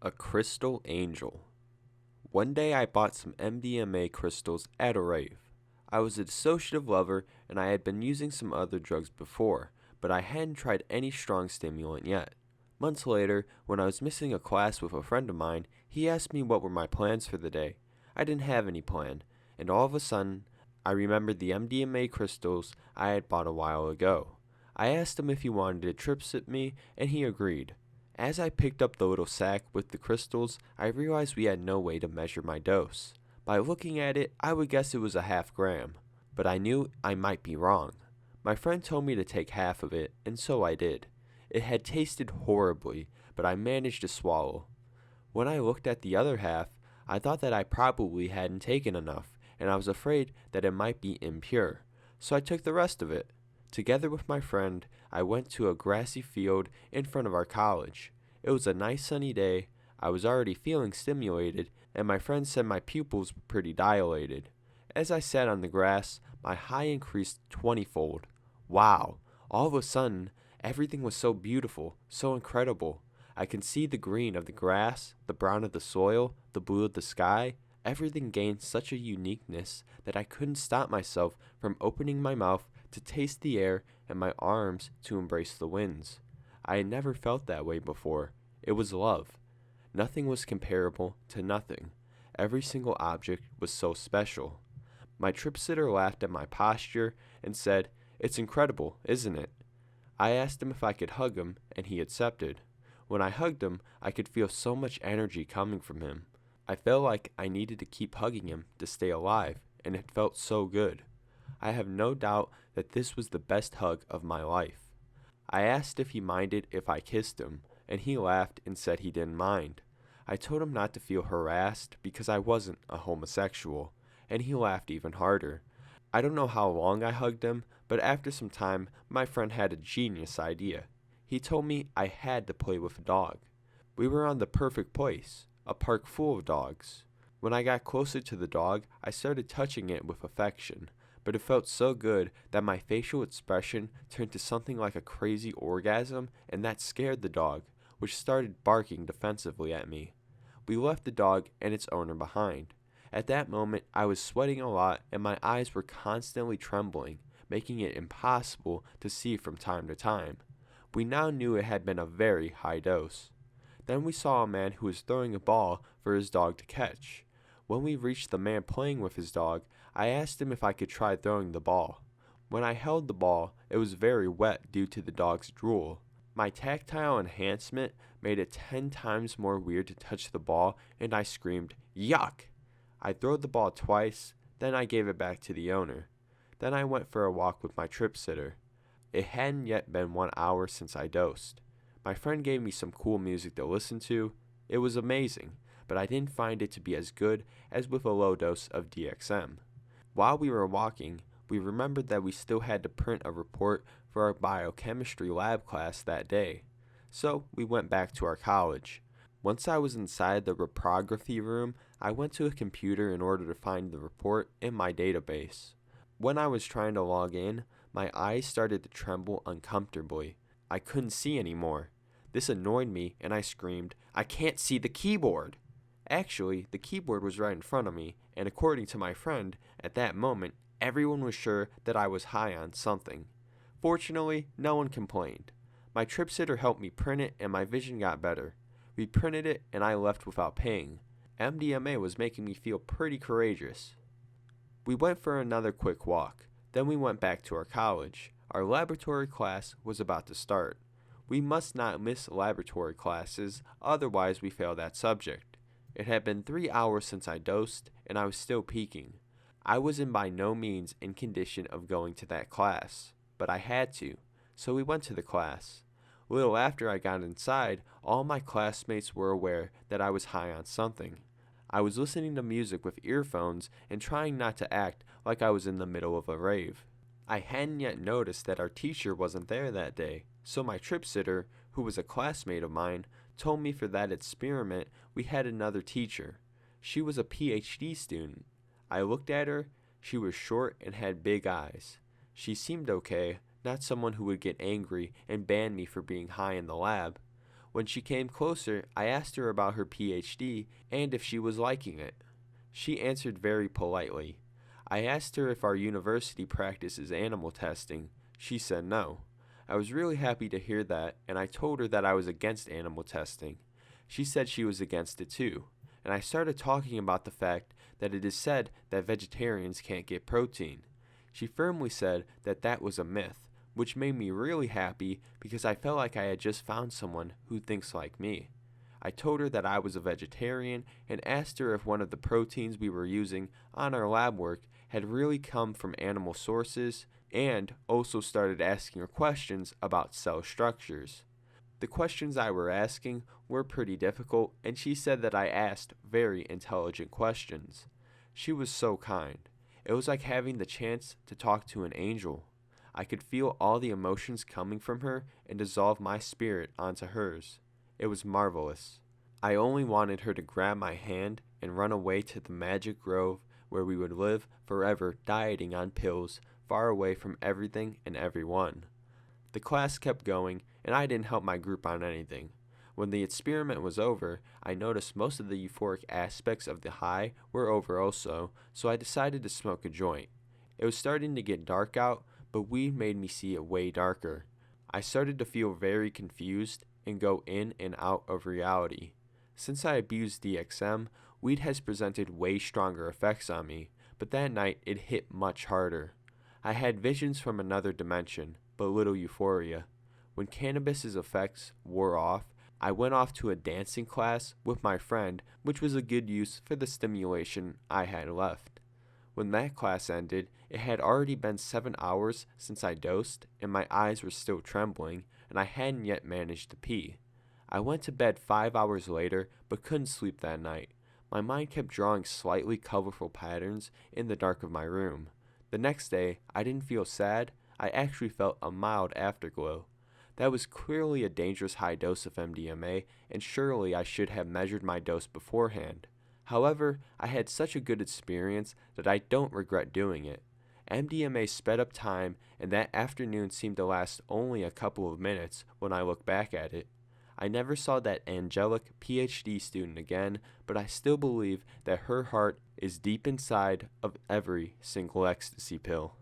A crystal angel. One day I bought some MDMA crystals at a rave. I was a dissociative lover and I had been using some other drugs before, but I hadn't tried any strong stimulant yet. Months later, when I was missing a class with a friend of mine, he asked me what were my plans for the day. I didn't have any plan, and all of a sudden, I remembered the MDMA crystals I had bought a while ago. I asked him if he wanted to trip sip me, and he agreed. As I picked up the little sack with the crystals, I realized we had no way to measure my dose. By looking at it, I would guess it was a half gram, but I knew I might be wrong. My friend told me to take half of it, and so I did. It had tasted horribly, but I managed to swallow. When I looked at the other half, I thought that I probably hadn't taken enough, and I was afraid that it might be impure, so I took the rest of it. Together with my friend, I went to a grassy field in front of our college. It was a nice sunny day. I was already feeling stimulated, and my friend said my pupils were pretty dilated. As I sat on the grass, my high increased 20-fold. Wow! All of a sudden, everything was so beautiful, so incredible. I can see the green of the grass, the brown of the soil, the blue of the sky. Everything gained such a uniqueness that I couldn't stop myself from opening my mouth to taste the air and my arms to embrace the winds. I had never felt that way before. It was love. Nothing was comparable to nothing. Every single object was so special. My trip sitter laughed at my posture and said, "It's incredible, isn't it?" I asked him if I could hug him, and he accepted. When I hugged him, I could feel so much energy coming from him. I felt like I needed to keep hugging him to stay alive, and it felt so good. I have no doubt that this was the best hug of my life. I asked if he minded if I kissed him, and he laughed and said he didn't mind. I told him not to feel harassed because I wasn't a homosexual, and he laughed even harder. I don't know how long I hugged him, but after some time, my friend had a genius idea. He told me I had to play with a dog. We were on the perfect place, a park full of dogs. When I got closer to the dog, I started touching it with affection, but it felt so good that my facial expression turned to something like a crazy orgasm, and that scared the dog, which started barking defensively at me. We left the dog and its owner behind. At that moment, I was sweating a lot and my eyes were constantly trembling, making it impossible to see from time to time. We now knew it had been a very high dose. Then we saw a man who was throwing a ball for his dog to catch. When we reached the man playing with his dog, I asked him if I could try throwing the ball. When I held the ball, it was very wet due to the dog's drool. My tactile enhancement made it 10 times more weird to touch the ball, and I screamed, "Yuck!" I threw the ball twice, then I gave it back to the owner. Then I went for a walk with my trip sitter. It hadn't yet been 1 hour since I dosed. My friend gave me some cool music to listen to. It was amazing, but I didn't find it to be as good as with a low dose of DXM. While we were walking, we remembered that we still had to print a report for our biochemistry lab class that day. So we went back to our college. Once I was inside the reprography room, I went to a computer in order to find the report in my database. When I was trying to log in, my eyes started to tremble uncomfortably. I couldn't see anymore. This annoyed me and I screamed, "I can't see the keyboard!" Actually, the keyboard was right in front of me, and according to my friend, at that moment, everyone was sure that I was high on something. Fortunately, no one complained. My trip sitter helped me print it and my vision got better. We printed it and I left without paying. MDMA was making me feel pretty courageous. We went for another quick walk. Then we went back to our college. Our laboratory class was about to start. We must not miss laboratory classes, otherwise we fail that subject. It had been 3 hours since I dosed, and I was still peaking. I was by no means in condition of going to that class, but I had to, so we went to the class. A little after I got inside, all my classmates were aware that I was high on something. I was listening to music with earphones and trying not to act like I was in the middle of a rave. I hadn't yet noticed that our teacher wasn't there that day, so my trip sitter, who was a classmate of mine, told me for that experiment we had another teacher. She was a PhD student. I looked at her. She was short and had big eyes. She seemed okay, not someone who would get angry and ban me for being high in the lab. When she came closer, I asked her about her PhD and if she was liking it. She answered very politely. I asked her if our university practices animal testing. She said no. I was really happy to hear that, and I told her that I was against animal testing. She said she was against it too, and I started talking about the fact that it is said that vegetarians can't get protein. She firmly said that that was a myth, which made me really happy because I felt like I had just found someone who thinks like me. I told her that I was a vegetarian and asked her if one of the proteins we were using on our lab work had really come from animal sources, and also started asking her questions about cell structures. The questions I were asking were pretty difficult, and she said that I asked very intelligent questions. She was so kind. It was like having the chance to talk to an angel. I could feel all the emotions coming from her and dissolve my spirit onto hers. It was marvelous. I only wanted her to grab my hand and run away to the magic grove where we would live forever dieting on pills, far away from everything and everyone. The class kept going, and I didn't help my group on anything. When the experiment was over, I noticed most of the euphoric aspects of the high were over also, so I decided to smoke a joint. It was starting to get dark out, but weed made me see it way darker. I started to feel very confused and go in and out of reality. Since I abused DXM, weed has presented way stronger effects on me, but that night it hit much harder. I had visions from another dimension, but little euphoria. When cannabis's effects wore off, I went off to a dancing class with my friend, which was a good use for the stimulation I had left. When that class ended, it had already been 7 hours since I dosed, and my eyes were still trembling, and I hadn't yet managed to pee. I went to bed 5 hours later, but couldn't sleep that night. My mind kept drawing slightly colorful patterns in the dark of my room. The next day, I didn't feel sad. I actually felt a mild afterglow. That was clearly a dangerous high dose of MDMA, and surely I should have measured my dose beforehand. However, I had such a good experience that I don't regret doing it. MDMA sped up time, and that afternoon seemed to last only a couple of minutes when I look back at it. I never saw that angelic PhD student again, but I still believe that her heart is deep inside of every single ecstasy pill.